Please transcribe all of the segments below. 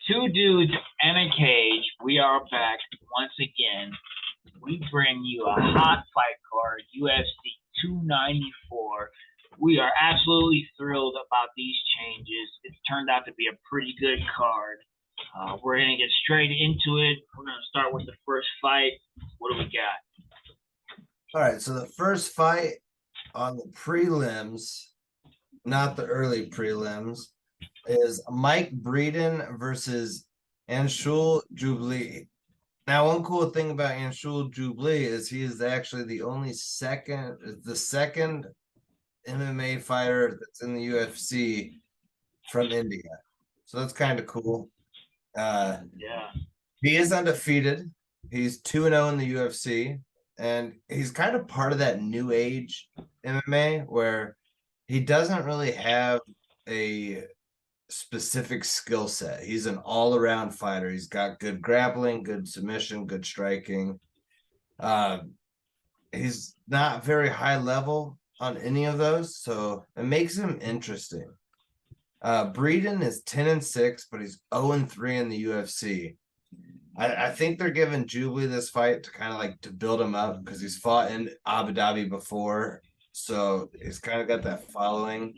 Two dudes and a cage. We are back once again. We bring you a hot fight card, UFC 294. We are absolutely thrilled about these changes. It's turned out to be a pretty good card. We're going to get straight into it. We're going to start with the first fight. What do we got? All right, so the first fight on the prelims, not the early prelims, is Mike Breeden versus Anshal Jubil. Now, one cool thing about Anshal Jubil is he is actually the second MMA fighter that's in the UFC from India. So that's kind of cool. Yeah. He is undefeated. He's 2-0 in the UFC. And he's kind of part of that new age MMA where he doesn't really have a specific skill set. He's an all-around fighter. He's got good grappling, good submission, good striking. He's not very high level on any of those, so it makes him interesting. Breeden is 10-6, but he's 0-3 in the UFC. I think they're giving Jubil this fight to kind of like to build him up because he's fought in Abu Dhabi before, so he's kind of got that following.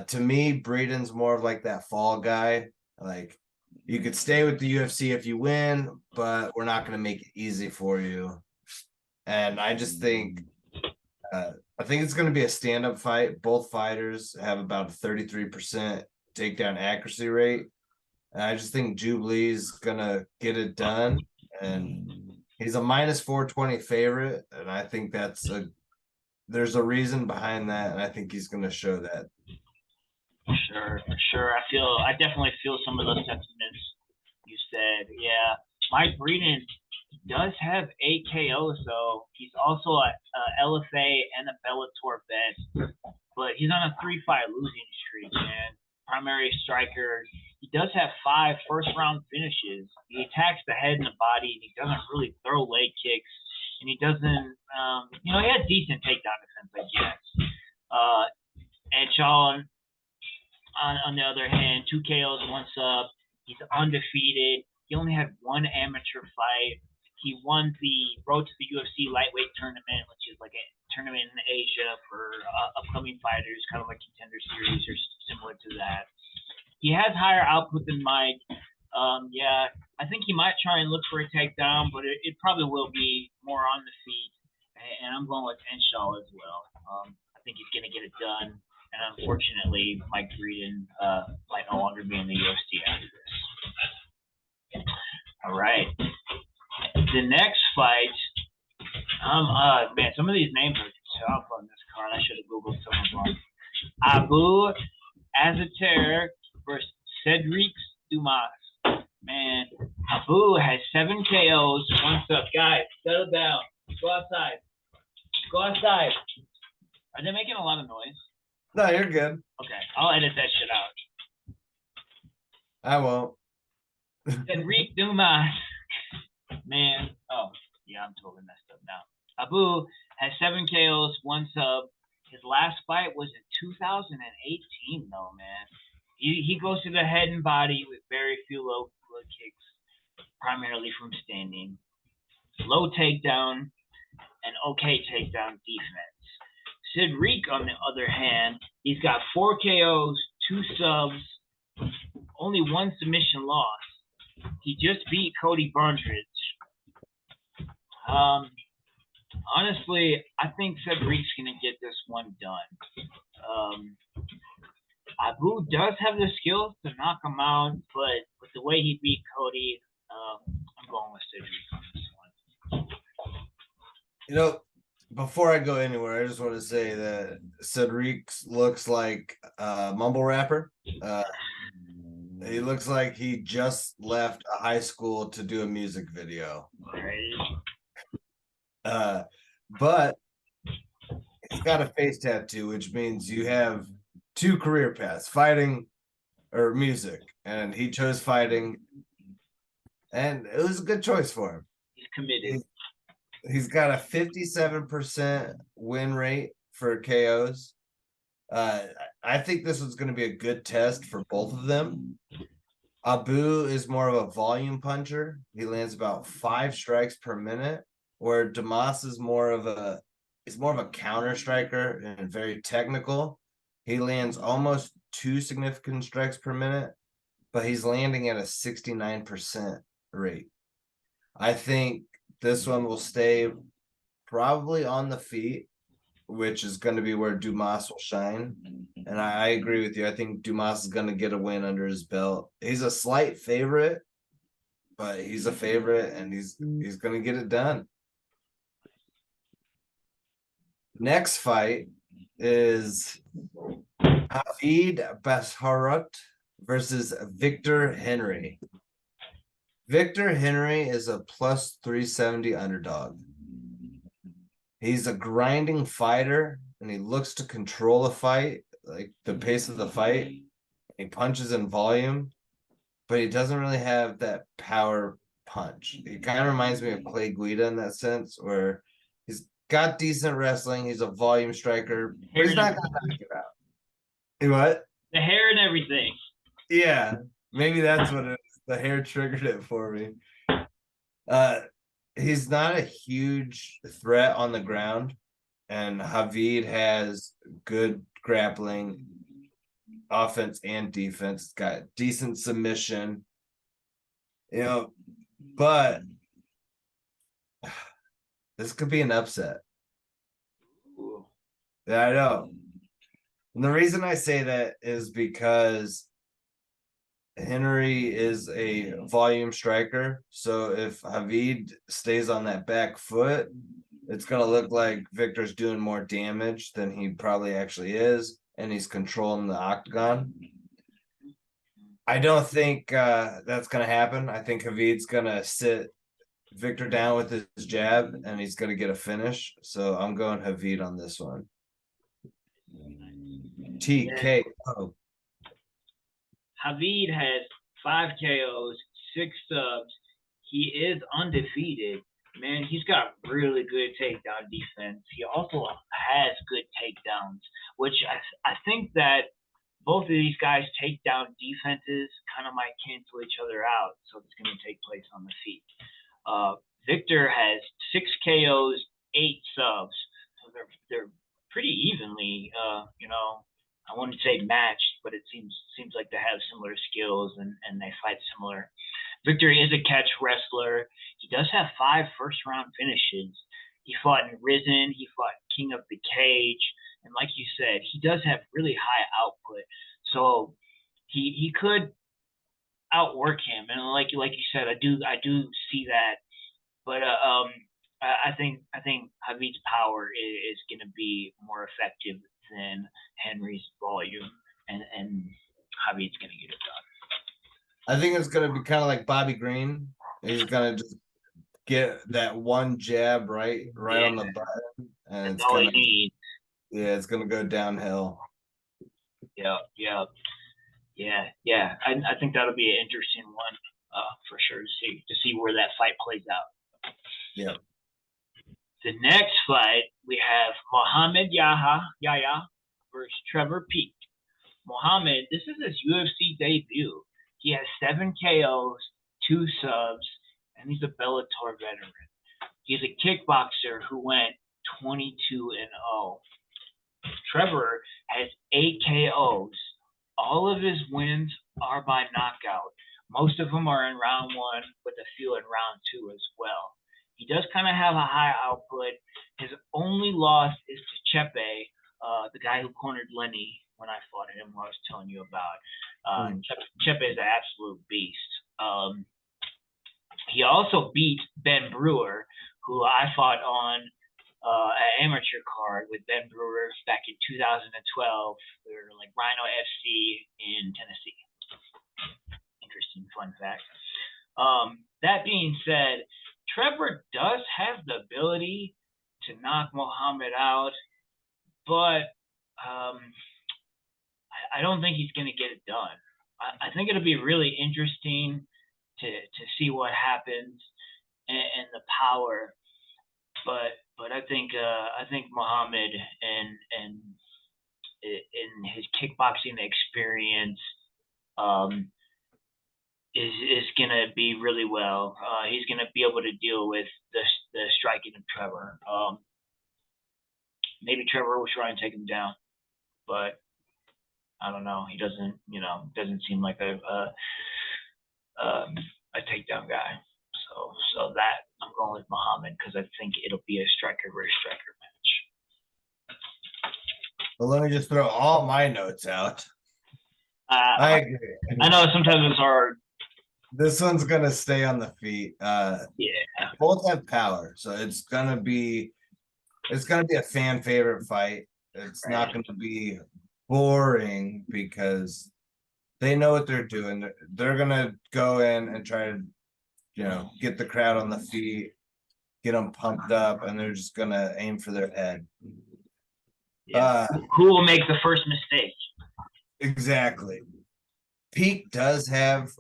To me, Breeden's more of like that fall guy. Like, you could stay with the UFC if you win, but we're not going to make it easy for you. And I just think, I think it's going to be a stand-up fight. Both fighters have about a 33% takedown accuracy rate. And I just think Jubilee's going to get it done. And he's a minus 420 favorite. And I think there's a reason behind that. And I think he's going to show that. Sure. I definitely feel some of those sentiments you said. Yeah. Mike Breeden does have 8 KOs, though. He's also a LFA and a Bellator vet. But he's on a 3-fight losing streak, man. Primary striker. He does have 5 first-round finishes. He attacks the head and the body, and he doesn't really throw leg kicks. And he doesn't, he has decent takedown defense, I guess. Anshal, on the other hand, 2 KOs, 1 sub. He's undefeated. He only had 1 amateur fight. He won the Road to the UFC lightweight tournament, which is like a tournament in Asia for upcoming fighters, kind of like Contender Series or similar to that. He has higher output than Mike. Yeah, I think he might try and look for a takedown, but it probably will be more on the feet. And I'm going with Anshal as well. I think he's going to get it done. And unfortunately, Mike Breeden might no longer be in the UFC after this. All right. The next fight, man, some of these names are tough on this card. I should have Googled some of them. Abu Azaitar versus Sedriques Dumas. Man, Abu has 7 KOs. What's up, guys? Settle down. Go outside. Are they making a lot of noise? No, you're good. Okay, I'll edit that shit out. I won't. Sedriques Dumas. Man, oh, yeah, I'm totally messed up now. Abu has 7 KOs, 1 sub. His last fight was in 2018, though, man. He goes to the head and body with very few low kicks, primarily from standing. Low takedown and okay takedown defense. Sedriques, on the other hand, he's got 4 KOs, 2 subs, only 1 submission loss. He just beat Cody Bundridge. Honestly, I think Sedriques going to get this one done. Abu does have the skills to knock him out, but with the way he beat Cody, I'm going with Sedriques on this one. Before I go anywhere, I just want to say that Sedriques looks like a mumble rapper. He looks like he just left a high school to do a music video. But he's got a face tattoo, which means you have 2 career paths, fighting or music. And he chose fighting. And it was a good choice for him. He's committed. He's got a 57% win rate for KOs. I think this was going to be a good test for both of them. Abu is more of a volume puncher. He lands about 5 strikes per minute, where Dumas is more of a counter striker and very technical. He lands almost 2 significant strikes per minute, but he's landing at a 69% rate. I think this one will stay probably on the feet, which is going to be where Dumas will shine. And I agree with you. I think Dumas is going to get a win under his belt. He's a slight favorite, but he's a favorite, and he's going to get it done. Next fight is Javid Basharat versus Victor Henry. Victor Henry is a plus 370 underdog. He's a grinding fighter, and he looks to control a fight, like the pace of the fight. He punches in volume, but he doesn't really have that power punch. He kind of reminds me of Clay Guida in that sense, where he's got decent wrestling. He's a volume striker, but he's not going to knock it out. What? The hair and everything. Yeah, maybe that's what it is. The hair triggered it for me. He's not a huge threat on the ground, and Javid has good grappling, offense and defense. It's got decent submission, but this could be an upset. Ooh. Yeah, I know. And the reason I say that is because Henry is a volume striker. So if Javid stays on that back foot, it's going to look like Victor's doing more damage than he probably actually is, and he's controlling the octagon. I don't think that's going to happen. I think Javid's going to sit Victor down with his jab, and he's going to get a finish. So I'm going Javid on this one. TKO. Javid has 5 KOs, 6 subs. He is undefeated. Man, he's got really good takedown defense. He also has good takedowns, which I think that both of these guys' takedown defenses kind of might cancel each other out. So it's going to take place on the feet. Victor has 6 KOs, 8 subs. So they're pretty evenly, I wouldn't say matched, but it seems like they have similar skills and they fight similar. Victor is a catch wrestler. He does have 5 first-round finishes. He fought in Risen. He fought King of the Cage. And like you said, he does have really high output. So he could outwork him. And like you said, I do see that. But I think Javid's power is going to be more effective than Henry's volume, and Javid's going to get it done. I think it's going to be kind of like Bobby Green. He's going to just get that one jab right on the button, and it's going to it's going to go downhill. Yeah. I think that'll be an interesting one for sure to see where that fight plays out. Yeah. The next fight, we have Mohammad Yahya versus Trevor Peak. Mohammad, this is his UFC debut. He has 7 KOs, 2 subs, and he's a Bellator veteran. He's a kickboxer who went 22-0. Trevor has 8 KOs. All of his wins are by knockout. Most of them are in round 1, with a few in round 2 as well. He does kind of have a high output. His only loss is to Chepe, the guy who cornered Lenny when I fought him, who I was telling you about. Chepe is an absolute beast. He also beat Ben Brewer, who I fought on an amateur card with Ben Brewer back in 2012. We were like Rhino FC in Tennessee. Interesting fun fact. That being said, Trevor does have the ability to knock Mohammad out, but I don't think he's going to get it done. I think it'll be really interesting to see what happens and the power, but I think Mohammad and in his kickboxing experience, is gonna be really well. He's gonna be able to deal with the striking of Trevor. Maybe Trevor will try and take him down, but I don't know. He doesn't seem like a takedown guy. So that I'm going with Mohammad because I think it'll be a striker versus striker match. Well, let me just throw all my notes out. I agree. I know sometimes it's hard. This one's gonna stay on the feet. Yeah. Both have power, so it's gonna be a fan favorite fight. It's not gonna be boring because they know what they're doing. They're gonna go in and try to, get the crowd on the feet, get them pumped up, and they're just gonna aim for their head. Yeah. Who will make the first mistake? Exactly. Peak does have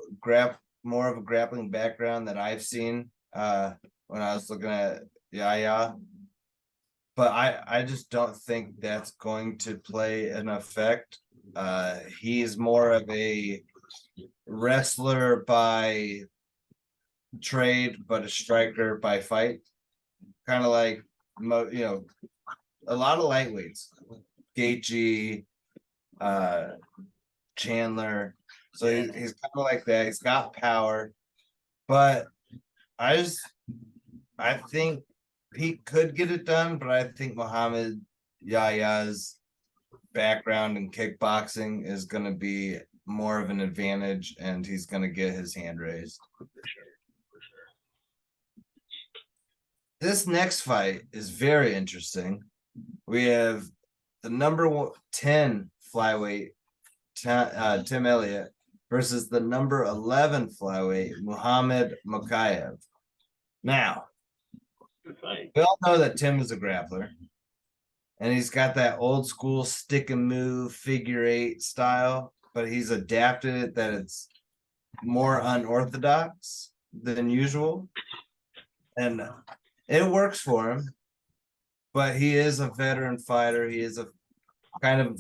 more of a grappling background that I've seen when I was looking at Yahya. But I just don't think that's going to play an effect. He's more of a wrestler by trade, but a striker by fight. Kind of like, a lot of lightweights. Gaethje, Chandler. So he's kind of like that. He's got power. But I think he could get it done, but I think Muhammad Yahya's background in kickboxing is going to be more of an advantage, and he's going to get his hand raised. For sure. This next fight is very interesting. We have the number 10 flyweight, Tim Elliot, versus the number 11 flyweight, Muhammad Mokaev. Now, we all know that Tim is a grappler, and he's got that old school stick and move figure 8 style, but he's adapted it that it's more unorthodox than usual, and it works for him. But he is a veteran fighter. He is a kind of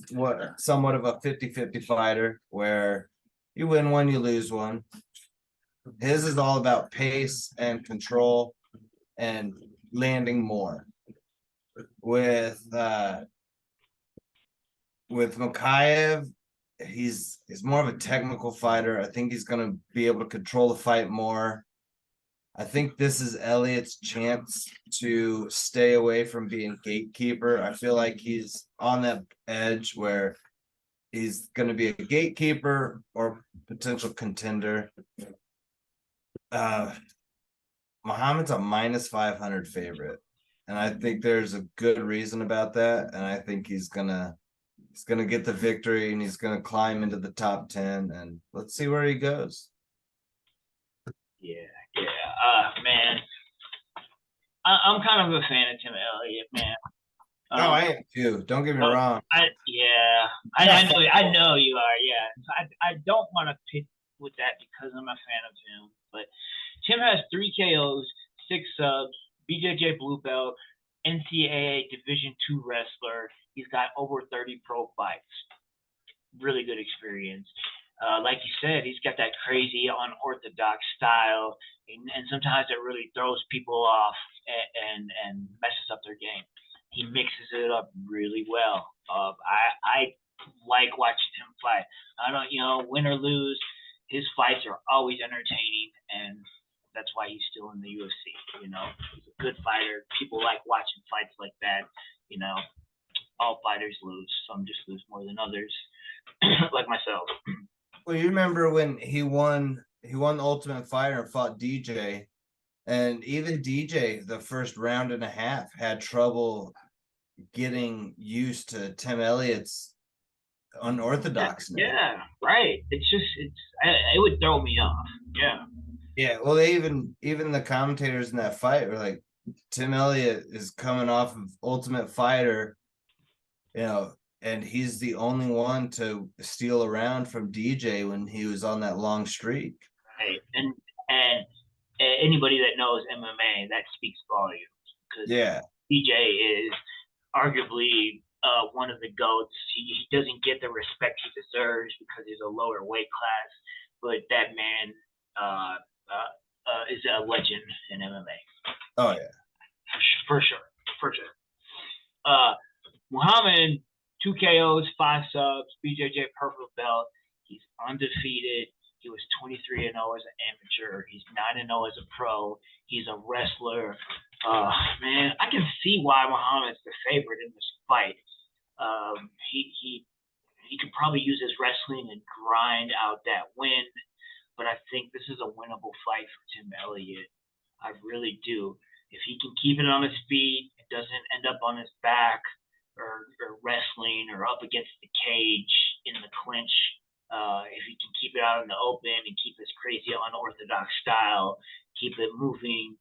somewhat of a 50-50 fighter where you win one, you lose one. His is all about pace and control and landing more. With Mokaev, he's more of a technical fighter. I think he's going to be able to control the fight more. I think this is Elliot's chance to stay away from being gatekeeper. I feel like he's on that edge where he's going to be a gatekeeper or potential contender. Muhammad's a minus 500 favorite, and I think there's a good reason about that. And I think he's gonna get the victory, and he's gonna climb into the top 10. And let's see where he goes. Yeah. Man, I'm kind of a fan of Tim Elliot, man. No, I am too. Don't get me wrong. I know you are. Yeah, I don't want to pick with that because I'm a fan of him. But Tim has 3 KOs, 6 subs, BJJ blue belt, NCAA Division II wrestler. He's got over 30 pro fights. Really good experience. Like you said, he's got that crazy unorthodox style, and sometimes it really throws people off and messes up their game. He mixes it up really well. I like watching him fight. I don't, win or lose, his fights are always entertaining, and that's why he's still in the UFC. He's a good fighter. People like watching fights like that. All fighters lose. Some just lose more than others, like myself. Well, you remember when he won the Ultimate Fighter and fought DJ, and even DJ, the first round and a half, had trouble getting used to Tim Elliott's unorthodoxness. Yeah, right. It would throw me off. Yeah. Yeah. Well, they even the commentators in that fight were like, Tim Elliott is coming off of Ultimate Fighter, and he's the only one to steal around from DJ when he was on that long streak. Right. And anybody that knows MMA, that speaks volumes. Because DJ is arguably one of the GOATs. He doesn't get the respect he deserves because he's a lower weight class. But that man is a legend in MMA. Oh yeah, for sure. Muhammad, 2 KOs, 5 subs, BJJ purple belt. He's undefeated. He was 23-0 as an amateur. He's 9-0 as a pro. He's a wrestler. Man, I can see why Muhammad's the favorite in this fight. He could probably use his wrestling and grind out that win, but I think this is a winnable fight for Tim Elliott. I really do. If he can keep it on his feet, it doesn't end up on his back or wrestling or up against the cage in the clinch. If he can keep it out in the open and keep his crazy unorthodox style, keep it moving,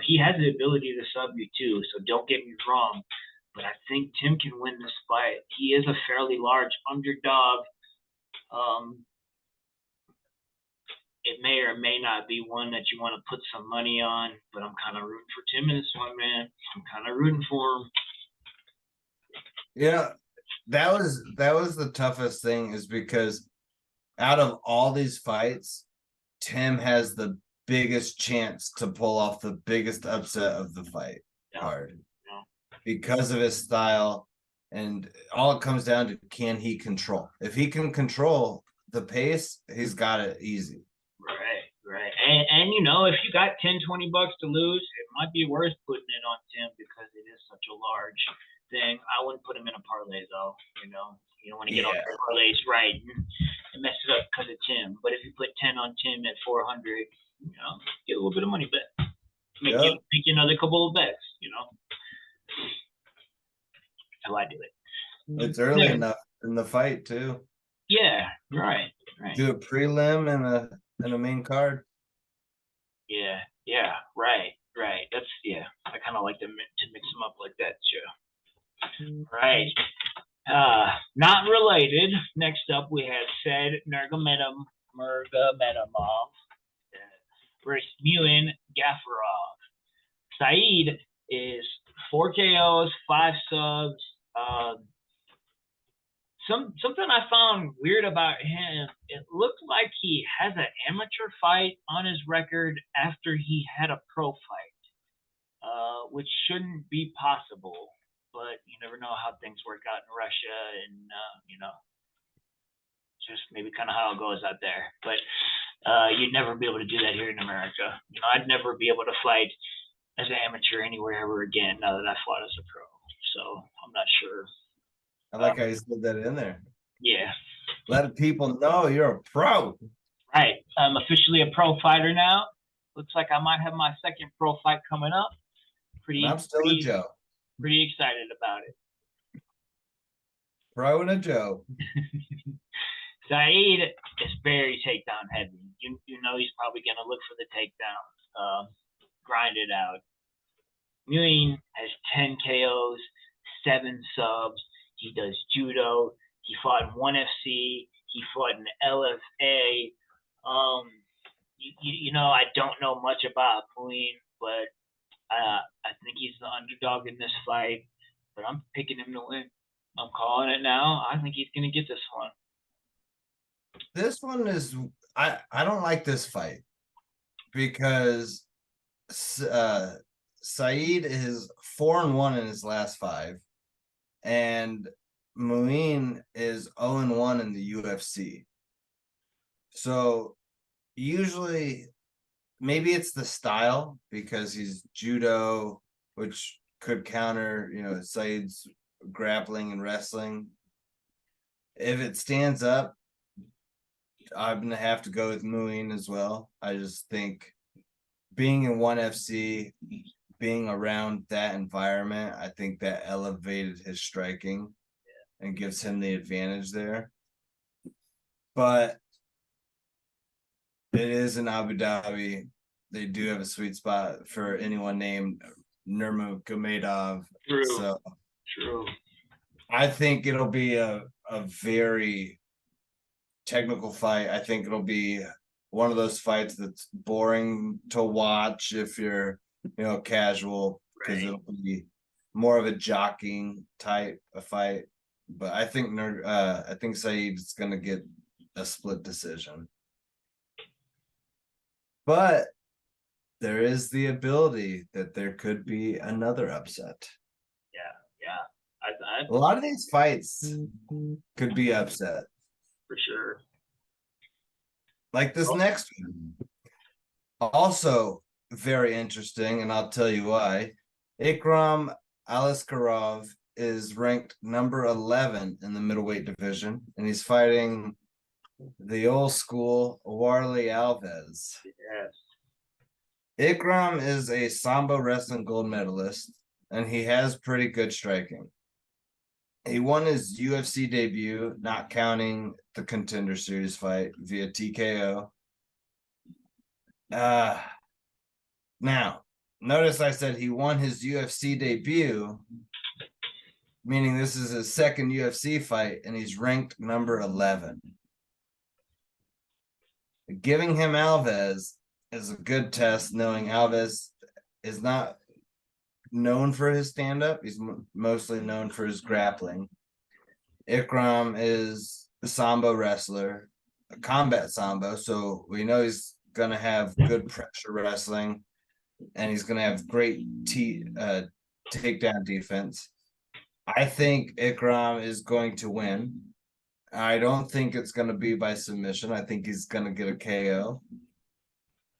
he has the ability to sub you too. So don't get me wrong, but I think Tim can win this fight. He is a fairly large underdog. It may or may not be one that you want to put some money on, but I'm kind of rooting for Tim in this one, man. I'm kind of rooting for him. Yeah, that was the toughest thing, is because out of all these fights, Tim has the biggest chance to pull off the biggest upset of the fight card because of his style, and all it comes down to, can he control? If he can control the pace, he's got it easy. Right. And if you got $10-20 to lose, it might be worth putting it on Tim because it is such a large thing. I wouldn't put him in a parlay though. You don't want to get all the parlays right and mess it up because of Tim. But if you put 10 on Tim at 400, get a little bit of money back. Make you another couple of bets. That's how I do it. It's early enough in the fight too. Yeah, right. Do a prelim and a main card. Yeah, right. That's I kind of like to mix them up like that too. Right. Not related. Next up, we have Nurmagomedov versus Muin Gafurov. Saeed is 4 KOs, 5 subs. Something I found weird about him, it looked like he has an amateur fight on his record after he had a pro fight, which shouldn't be possible. But you never know how things work out in Russia, and just maybe kind of how it goes out there. But you'd never be able to do that here in America. I'd never be able to fight as an amateur anywhere ever again now that I fought as a pro. So I'm not sure. I like how you said that in there. Yeah. Let people know you're a pro. Right. I'm officially a pro fighter now. Looks like I might have my second pro fight coming up. I'm still a Joe. Pretty excited about it. Pro and a Joe. Saeed is very takedown heavy. He's probably going to look for the takedown, grind it out. Muin has 10 KOs, 7 subs. He does judo. He fought in ONE FC. He fought in LFA. I don't know much about Muin, but I think he's the underdog in this fight. But I'm picking him to win. I'm calling it now. I think he's going to get this one. This one is I don't like this fight because Saeed is 4-1 in his last 5, and Muin is 0-1 in the UFC. So usually, maybe it's the style because he's judo, which could counter, Saeed's grappling and wrestling. If it stands up, I'm going to have to go with Muin as well. I just think being in ONE FC, being around that environment, I think that elevated his striking and gives him the advantage there. But it is in Abu Dhabi. They do have a sweet spot for anyone named Nurmagomedov. True. I think it'll be a very technical fight. I think it'll be one of those fights that's boring to watch if you're, casual, because it'll be more of a jockeying type of fight. But I think Saeed's gonna get a split decision. But there is the ability that there could be another upset. Yeah. A lot of these fights could be upset. For sure. Like this next one. Also very interesting, and I'll tell you why. Ikram Aliskerov is ranked number 11 in the middleweight division, and he's fighting the old school Warlley Alves. Yes. Ikram is a Sambo wrestling gold medalist, and he has pretty good striking. He won his UFC debut, not counting the Contender Series fight, via TKO. Now, notice I said he won his UFC debut, meaning this is his second UFC fight, and he's ranked number 11. Giving him Alves is a good test, knowing Alves is not known for his stand-up. He's mostly known for his grappling. Ikram is a Sambo wrestler, a combat Sambo, so we know he's going to have good pressure wrestling, and he's going to have great takedown defense. I think Ikram is going to win. I don't think it's going to be by submission. I think he's going to get a KO.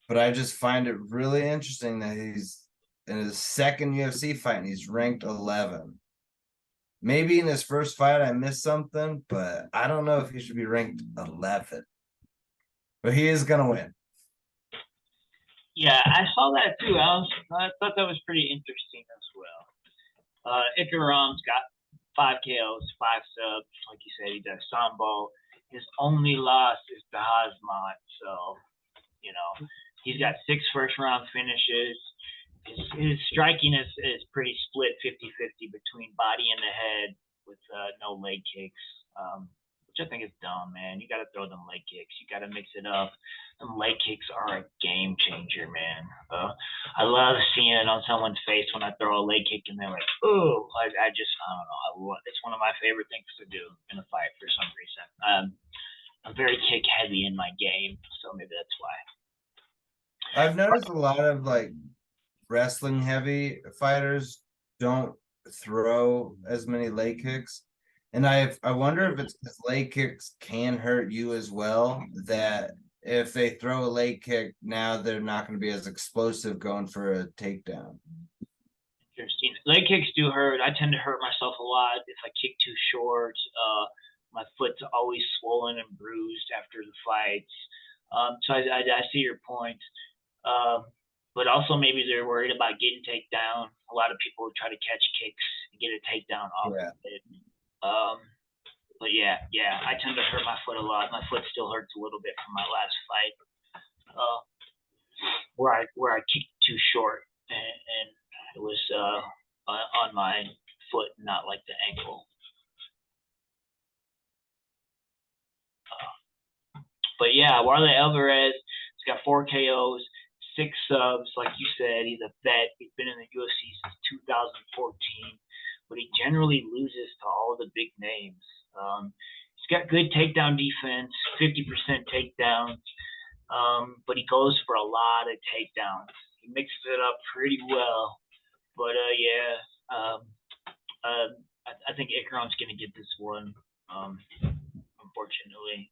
But I just find it really interesting that he's in his second UFC fight and he's ranked 11. Maybe in his first fight I missed something, but I don't know if he should be ranked 11. But he is going to win. Yeah, I saw that too. I thought that was pretty interesting as well. Ikram's got 5 KOs, 5 subs. Like you said, he does Sambo. His only loss is to Hazmat. So, he's got 6 first-round finishes. His striking is pretty split 50-50 between body and the head with no leg kicks, which I think is dumb, man. You got to throw them leg kicks. You got to mix it up. Them leg kicks are a game changer, man. I love seeing it on someone's face when I throw a leg kick and they're like, "Oh!" I don't know. It's one of my favorite things to do in a fight for some reason. I'm very kick heavy in my game, so maybe that's why. I've noticed a lot of wrestling heavy fighters don't throw as many leg kicks, and I wonder if it's because leg kicks can hurt you as well, that if they throw a leg kick now they're not going to be as explosive going for a takedown. Interesting. Leg kicks do hurt. I tend to hurt myself a lot if I kick too short. My foot's always swollen and bruised after the fights. So I see your point. But also maybe they're worried about getting takedown. A lot of people try to catch kicks and get a takedown off of it. But yeah, I tend to hurt my foot a lot. My foot still hurts a little bit from my last fight, where I kicked too short, and it was on my foot, not like the ankle. But yeah, Warlley Alvarez has got 4 KOs. 6 subs, like you said. He's a vet. He's been in the UFC since 2014, but he generally loses to all the big names. He's got good takedown defense, 50% takedowns, but he goes for a lot of takedowns. He mixes it up pretty well. But I think Ikram's gonna get this one. Unfortunately,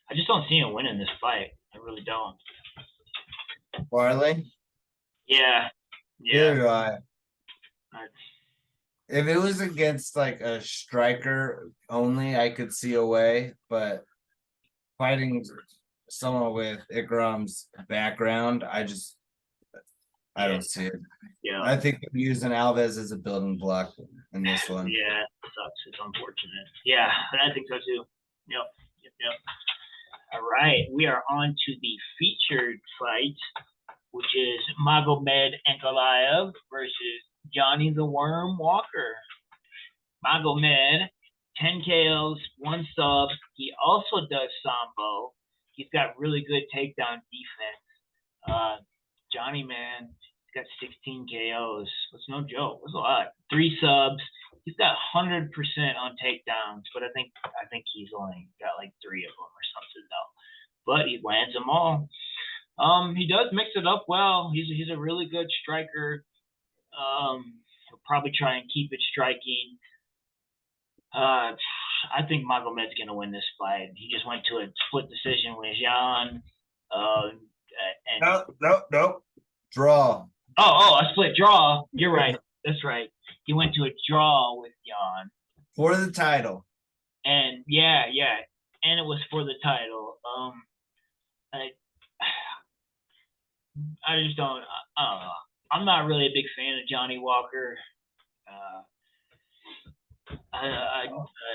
I just don't see him winning this fight. I really don't. Warlley? Yeah. Neither do I. If it was against a striker only, I could see a way, but fighting someone with Ikram's background, I don't see it. Yeah. I think they're using Alves as a building block in this one. Yeah, it sucks. It's unfortunate. Yeah, I think so too. Yep. All right, we are on to the featured fight, which is Magomed Ankalaev versus Johnny the Worm Walker. Magomed, 10 KOs, 1 sub. He also does Sambo. He's got really good takedown defense. Johnny, man, he's got 16 KOs. That's no joke. That's a lot. 3 subs. He's got 100% on takedowns, but I think he's only got 3 of them or something though. but he lands them all. He does mix it up well. He's a really good striker. He'll probably try and keep it striking. I think Magomed's gonna win this fight. He just went to a split decision with Jan. No. Draw. A split draw. You're right. That's right. He went to a draw with Jan for the title. And yeah, and it was for the title. I just don't. I'm not really a big fan of Johnny Walker.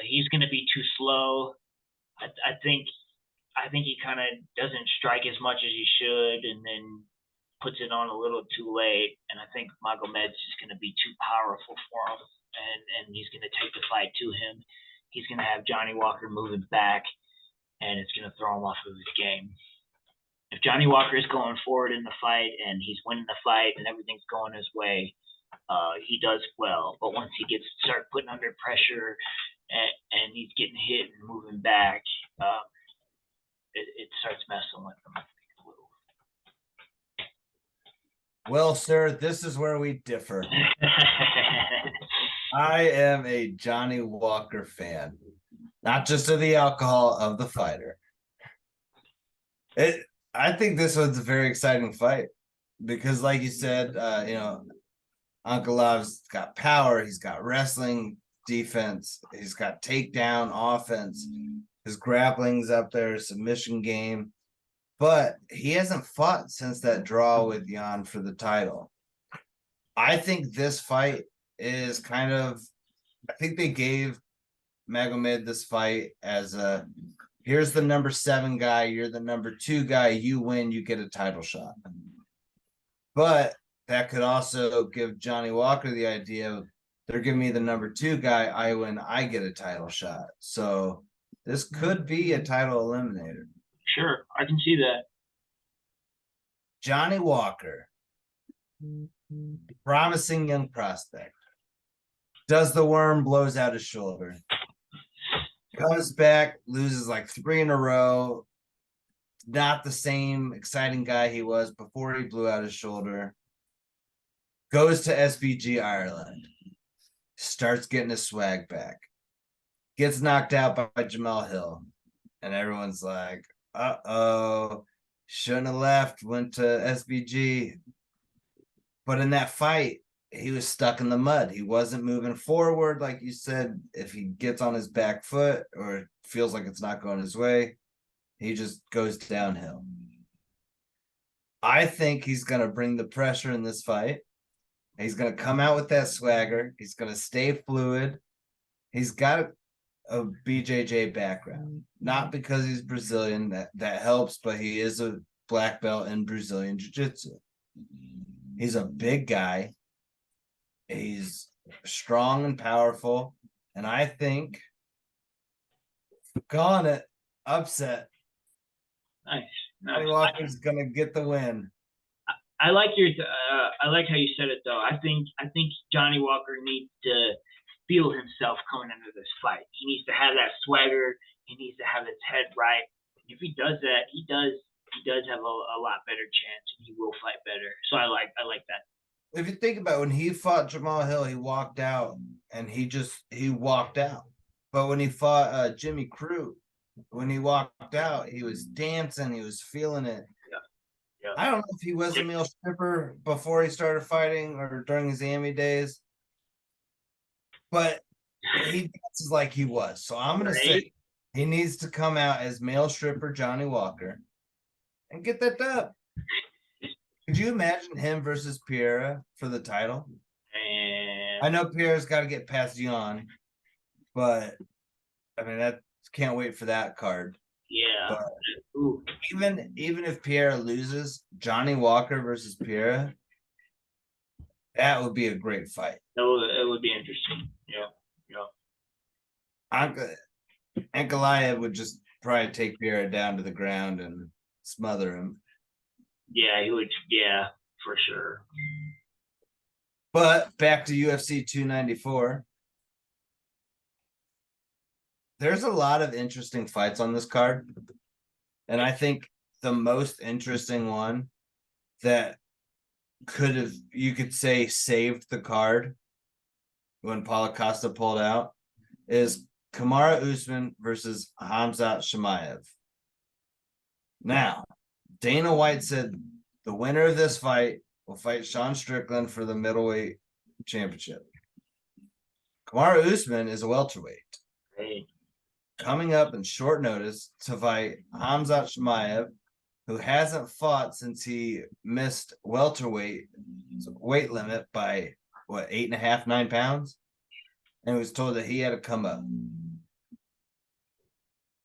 He's going to be too slow. I think he kind of doesn't strike as much as he should, and then puts it on a little too late. And I think Magomed's just going to be too powerful for him, and he's going to take the fight to him. He's going to have Johnny Walker moving back, and it's going to throw him off of his game. If Johnny Walker is going forward in the fight and he's winning the fight and everything's going his way, he does well. But once he start putting under pressure and he's getting hit and moving back, it starts messing with him. Well, sir, this is where we differ. I am a Johnny Walker fan, not just of the alcohol, of the fighter. I think this was a very exciting fight because, like you said, Ankalaev's got power, he's got wrestling, defense, he's got takedown, offense, his grappling's up there, submission game, but he hasn't fought since that draw with Jan for the title. I think this fight is I think they gave Magomed this fight as here's the number 7 guy, you're the number 2 guy, you win, you get a title shot. But that could also give Johnny Walker the idea of they're giving me the number 2 guy, I win, I get a title shot. So this could be a title eliminator. Sure, I can see that. Johnny Walker, promising young prospect, does the worm, blows out his shoulder, comes back, loses like 3 in a row, not the same exciting guy he was before he blew out his shoulder, goes to SBG Ireland, starts getting his swag back, gets knocked out by Jamel Hill, and everyone's like, uh-oh, shouldn't have left, went to SBG. But in that fight, he was stuck in the mud. He wasn't moving forward. Like you said, if he gets on his back foot or feels like it's not going his way, he just goes downhill. I think he's going to bring the pressure in this fight. He's going to come out with that swagger. He's going to stay fluid. He's got a BJJ background, not because he's Brazilian, that helps, but he is a black belt in Brazilian Jiu-Jitsu. He's a big guy. He's strong and powerful, and I think calling it upset. Nice. Johnny Walker's gonna get the win. I like I like how you said it though. I think Johnny Walker needs to feel himself coming into this fight. He needs to have that swagger. He needs to have his head right. If he does that, he does have a lot better chance, and he will fight better. So I like that. If you think about it, when he fought Jamel Hill, he walked out, and he walked out. But when he fought Jimmy Crute, when he walked out, he was dancing, he was feeling it. Yeah. I don't know if he was a male stripper before he started fighting or during his AMI days, but he dances like he was. So I'm going to say he needs to come out as male stripper Johnny Walker and get that dub. Could you imagine him versus Pereira for the title? I know Pereira's got to get past Jan, but I mean, that can't wait for that card. Yeah. But even if Pereira loses, Johnny Walker versus Pereira, that would be a great fight. It would be interesting. Yeah. Ankalaev would just probably take Pereira down to the ground and smother him. Yeah, he would. Yeah, for sure. But back to UFC 294. There's a lot of interesting fights on this card. And I think the most interesting one that could have, you could say, saved the card when Paulo Costa pulled out is Kamaru Usman versus Khamzat Chimaev. Now, Dana White said the winner of this fight will fight Sean Strickland for the middleweight championship. Kamaru Usman is a welterweight. Hey. Coming up in short notice to fight Khamzat Chimaev, who hasn't fought since he missed welterweight weight limit by 8.5, 9 pounds, and was told that he had to come up.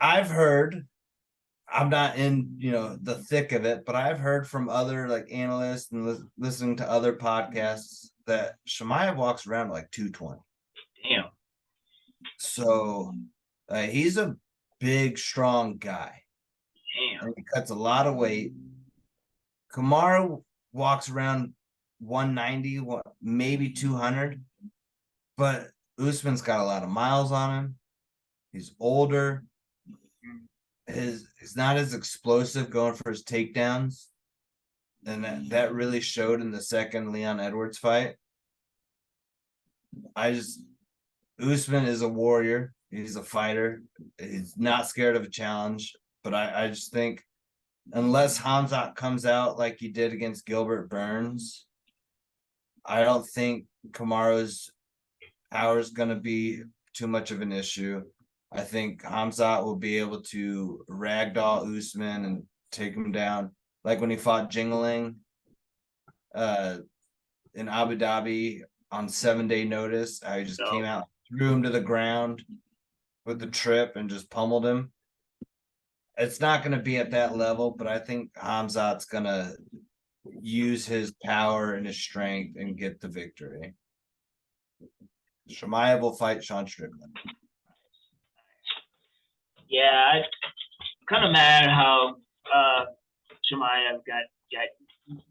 I've heard, I'm not in the thick of it, but I've heard from other like analysts and listening to other podcasts that Chimaev walks around like 220. Damn. So he's a big, strong guy. Damn. And he cuts a lot of weight. Kamaru walks around 190, maybe 200, but Usman's got a lot of miles on him. He's older. He's not as explosive going for his takedowns, and that really showed in the second Leon Edwards fight. Usman is a warrior. He's a fighter. He's not scared of a challenge. But I just think unless Khamzat comes out like he did against Gilbert Burns, I don't think Kamaru's power is going to be too much of an issue. I think Khamzat will be able to ragdoll Usman and take him down. Like when he fought Jingling in Abu Dhabi on 7-day notice, how he just came out, threw him to the ground with the trip and just pummeled him. It's not going to be at that level, but I think Khamzat's going to use his power and his strength and get the victory. Chimaev will fight Sean Strickland. Yeah, I'm kind of mad how Chimaev got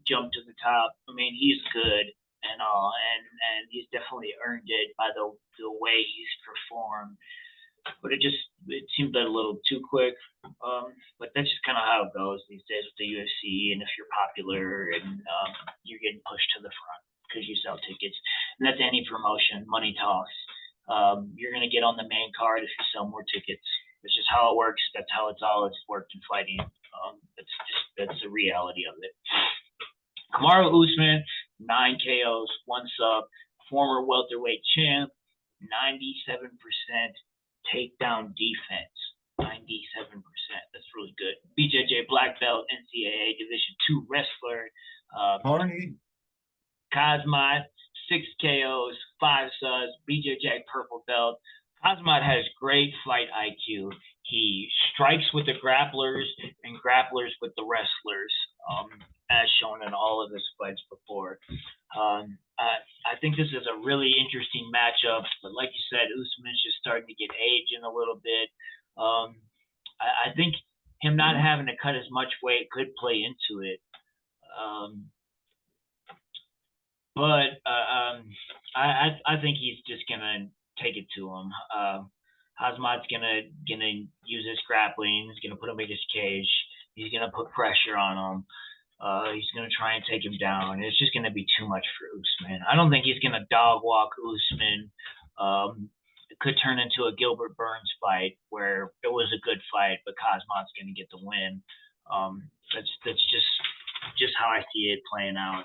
jumped to the top. I mean, he's good and all, and he's definitely earned it by the way he's performed. But it seemed a little too quick. But that's just kind of how it goes these days with the UFC. And if you're popular and you're getting pushed to the front because you sell tickets, and that's any promotion, money talks. You're going to get on the main card if you sell more tickets. It's just how it works. That's how it's always worked in fighting. That's the reality of it. Kamaru Usman, 9 KOs, 1 sub, former welterweight champ, 97% takedown defense. 97%. That's really good. BJJ black belt, NCAA Division II wrestler. Khamzat, 6 KOs, 5 subs, BJJ purple belt. Khamzat has great fight IQ. He strikes with the grapplers and grapplers with the wrestlers, as shown in all of his fights before. I think this is a really interesting matchup, but like you said, Usman's just starting to get age in a little bit. I think him not having to cut as much weight could play into it. But I think he's just gonna take it to him. Khamzat's gonna use his grappling. He's gonna put him against cage. He's gonna put pressure on him. He's gonna try and take him down. It's just gonna be too much for Usman. I don't think he's gonna dog walk Usman. It could turn into a Gilbert Burns fight where it was a good fight, but Khamzat's gonna get the win. That's just how I see it playing out.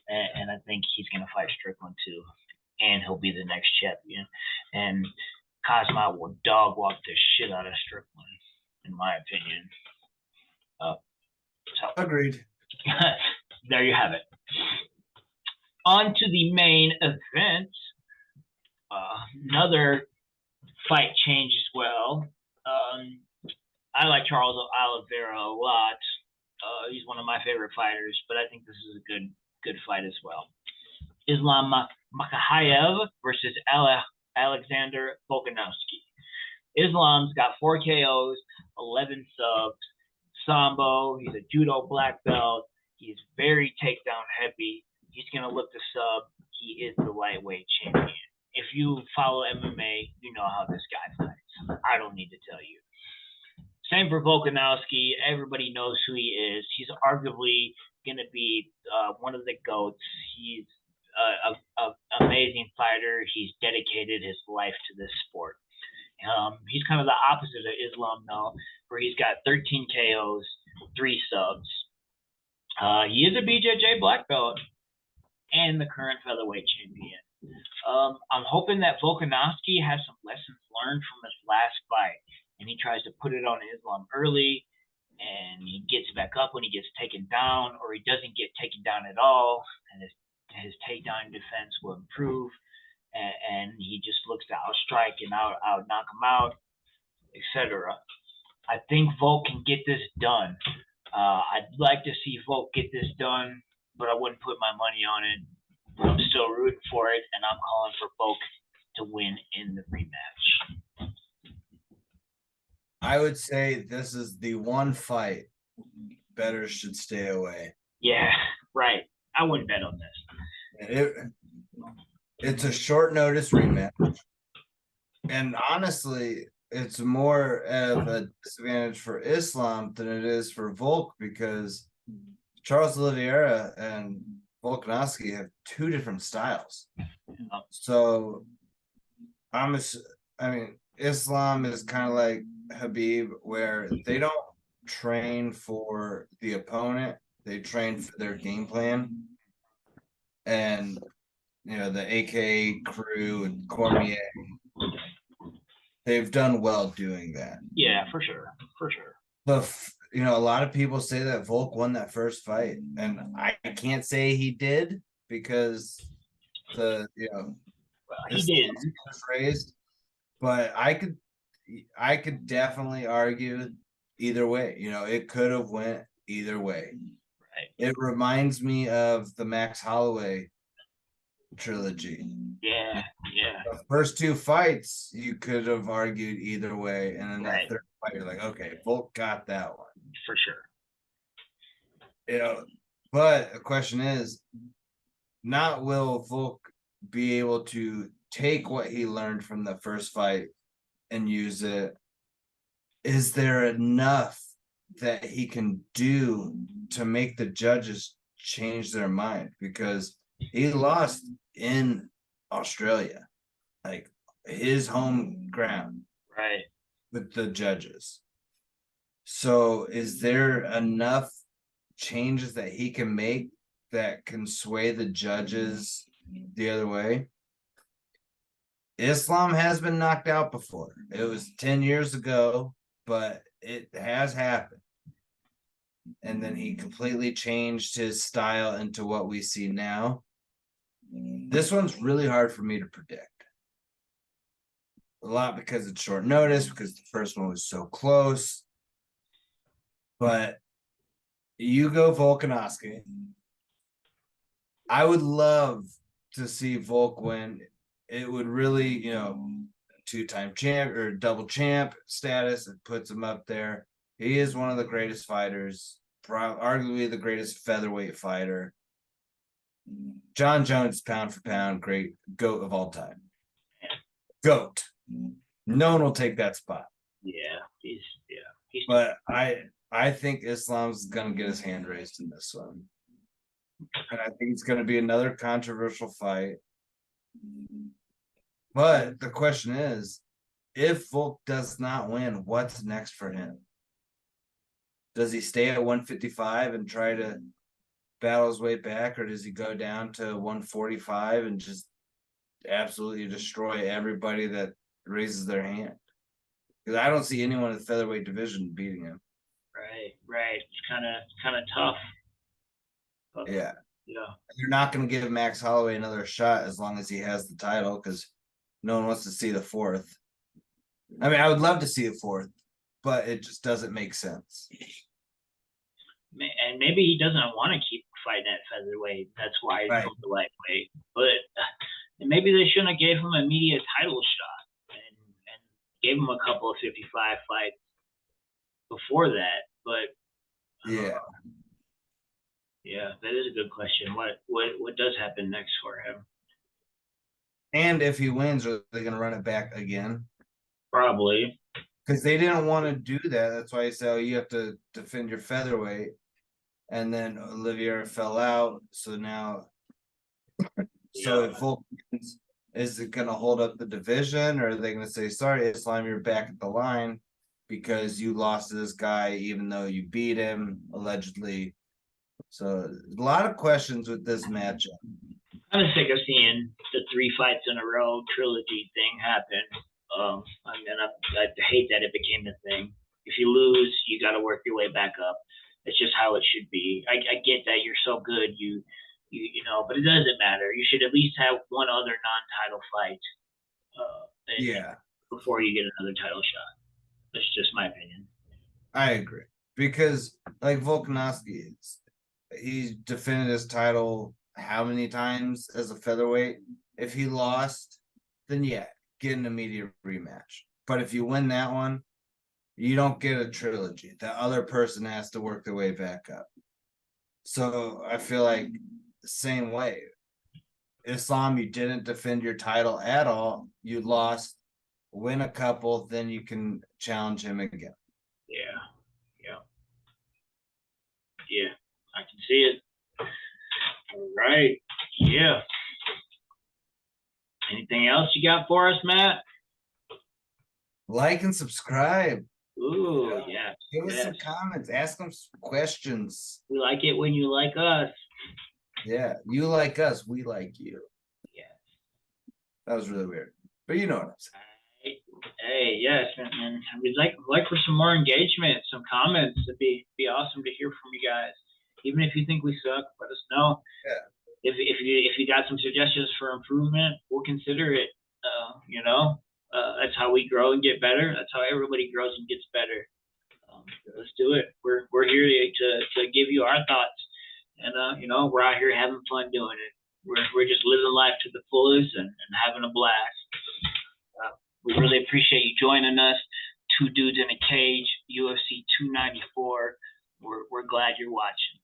And I think he's going to fight Strickland too, and he'll be the next champion. And Khamzat will dog walk the shit out of Strickland, in my opinion. So Agreed. There you have it. On to the main event. Another fight change as well. I like Charles Oliveira a lot. He's one of my favorite fighters, but I think this is a good fight as well. Islam Makhachaev versus Alexander Volkanovski. Islam's got 4 KOs, 11 subs. Sambo, he's a judo black belt. He's very takedown heavy. He's going to look the sub. He is the lightweight champion. If you follow MMA, you know how this guy fights. I don't need to tell you. Same for Volkanovski. Everybody knows who he is. He's arguably going to be one of the GOATs. He's an amazing fighter. He's dedicated his life to this sport. He's kind of the opposite of Islam, though, where he's got 13 KOs, 3 subs. He is a BJJ black belt and the current featherweight champion. I'm hoping that Volkanovski has some lessons learned from his last fight, and he tries to put it on Islam early, and he gets back up when he gets taken down, or he doesn't get taken down at all, and his takedown defense will improve, and he just looks to outstrike and out knock him out, etc. I think Volk can get this done. I'd like to see Volk get this done, but I wouldn't put my money on it. I'm still rooting for it, and I'm calling for Volk to win in the rematch. I would say this is the one fight bettors should stay away. Yeah, right. I wouldn't bet on this. It's a short notice rematch. And honestly, it's more of a disadvantage for Islam than it is for Volk, because Charles Oliveira and Volkanovski have 2 different styles. So Islam is kind of like Habib, where they don't train for the opponent, they train for their game plan. And the AKA crew and Cormier, they've done well doing that. Yeah, for sure. But a lot of people say that Volk won that first fight, and I can't say he did, because he did. Was raised. But I could definitely argue either way. It could have went either way. Right. It reminds me of the Max Holloway trilogy. Yeah. The first 2 fights you could have argued either way, and then that third fight you're like, okay, Volk got that one for sure. But the question is, not will Volk be able to take what he learned from the first fight and use it? Is there enough that he can do to make the judges change their mind? Because he lost in Australia, like his home ground, right, with the judges. So is there enough changes that he can make that can sway the judges the other way? Islam has been knocked out before. It was 10 years ago, but it has happened. And then he completely changed his style into what we see now. This one's really hard for me to predict. A lot because it's short notice, because the first one was so close. But you go Volkanovski. I would love to see Volk win. It would really, 2-time champ or double champ status. It puts him up there. He is one of the greatest fighters, arguably the greatest featherweight fighter. John Jones, pound for pound, great GOAT of all time. GOAT. No one will take that spot. Yeah, he's but I think Islam's gonna get his hand raised in this one. And I think it's gonna be another controversial fight. But the question is, if Volk does not win, what's next for him? Does he stay at 155 and try to battle his way back, or does he go down to 145 and just absolutely destroy everybody that raises their hand? Because I don't see anyone in the featherweight division beating him. Right. It's kind of tough. But, yeah. Yeah. You're not going to give Max Holloway another shot as long as he has the title, because no one wants to see the 4th. I mean, I would love to see a 4th, but it just doesn't make sense. And maybe he doesn't want to keep fighting at featherweight. That's why he's going to lightweight. But maybe they shouldn't have gave him an immediate title shot and gave him a couple of 55 fights before that. But yeah, that is a good question. What does happen next for him? And if he wins, are they going to run it back again? Probably. because they didn't want to do that. That's why I say, oh, you have to defend your featherweight. And then Olivier fell out. So now, so if Volk is it going to hold up the division, or are they going to say, sorry, Islam, you're back at the line because you lost to this guy, even though you beat him allegedly? So a lot of questions with this matchup. I'm sick of seeing the 3 fights in a row trilogy thing happen. I hate that it became a thing. If you lose, you got to work your way back up. It's just how it should be. I get that you're so good, you know, but it doesn't matter. You should at least have one other non-title fight. Before you get another title shot. That's just my opinion. I agree, because like Volkanovski, he defended his title how many times as a featherweight? If he lost, then yeah, get an immediate rematch. But if you win that one, you don't get a trilogy. The other person has to work their way back up. So I feel like the same way. Islam, you didn't defend your title at all. You lost, win a couple, then you can challenge him again. Yeah, I can see it. All right. Yeah. Anything else you got for us, Matt? Like and subscribe. Ooh, yeah. Give us some comments. Ask them some questions. We like it when you like us. Yeah, you like us, we like you. Yeah. That was really weird, but you know what I'm saying. Hey, yes, and we'd like for some more engagement, some comments. It'd be awesome to hear from you guys. Even if you think we suck, let us know. Yeah. If you got some suggestions for improvement, we'll consider it. You know, that's how we grow and get better. That's how everybody grows and gets better. Let's do it. We're here to give you our thoughts, and you know, we're out here having fun doing it. We're just living life to the fullest and having a blast. We really appreciate you joining us. 2 Dudes in a Cage, UFC 294. We're glad you're watching.